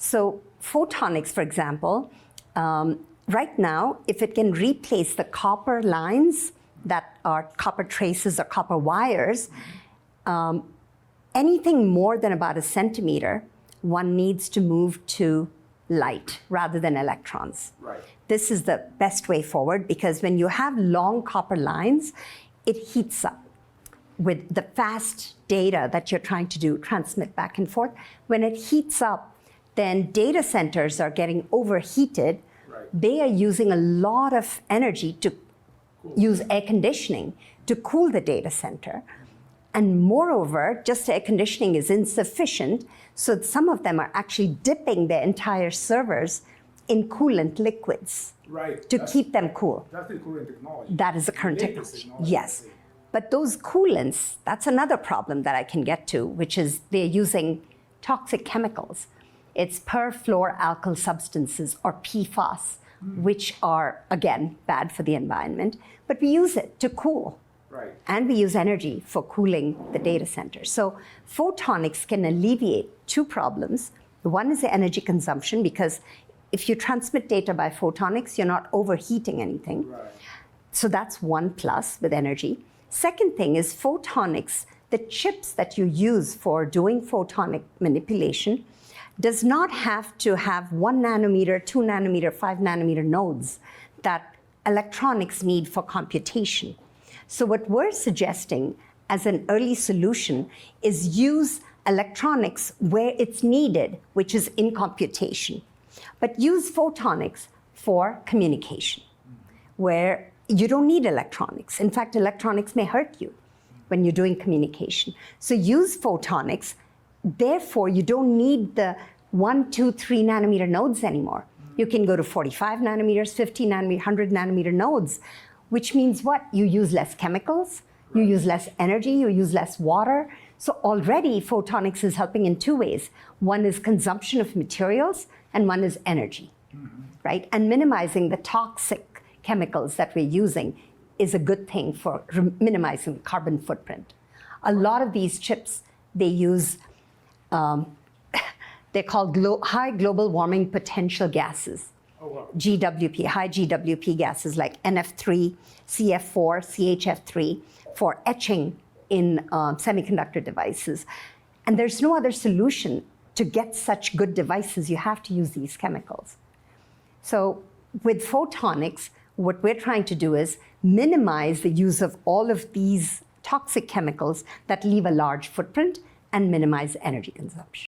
So photonics, for example, right now, if it can replace the copper lines that are copper traces or copper wires, anything more than about a centimeter, one needs to move to light rather than electrons. Right. This is the best way forward because when you have long copper lines, it heats up with the fast data that you're trying to transmit back and forth. When it heats up, then data centers are getting overheated. Right. They are using a lot of energy to use air conditioning to cool the data center. And moreover, just air conditioning is insufficient, so some of them are actually dipping their entire servers in coolant liquids to keep them cool. That's the current technology. That is the current technology. Yes. But those coolants, that's another problem that I can get to, which is they're using toxic chemicals. It's perfluoroalkyl substances, or PFAS, which are, again, bad for the environment. But we use it to cool. Right. And we use energy for cooling the data center. So photonics can alleviate two problems. One is the energy consumption, because if you transmit data by photonics, you're not overheating anything. Right. So that's one plus with energy. Second thing is photonics, the chips that you use for doing photonic manipulation does not have to have 1 nanometer, 2 nanometer, 5 nanometer nodes that electronics need for computation. So what we're suggesting as an early solution is use electronics where it's needed, which is in computation, but use photonics for communication, where you don't need electronics. In fact, electronics may hurt you when you're doing communication. So use photonics. Therefore, you don't need the 1, 2, 3 nanometer nodes anymore. You can go to 45 nanometers, 50 nanometer, 100 nanometer nodes, which means what? You use less chemicals, you use less energy, you use less water. So already photonics is helping in two ways. One is consumption of materials, and one is energy, right? And minimizing the toxic chemicals that we're using is a good thing for minimizing the carbon footprint. A lot of these chips, they use, they're called high global warming potential gases. Oh, wow. GWP, high GWP gases like NF3, CF4, CHF3 for etching in semiconductor devices. And there's no other solution to get such good devices. You have to use these chemicals. So with photonics, what we're trying to do is minimize the use of all of these toxic chemicals that leave a large footprint and minimize energy consumption.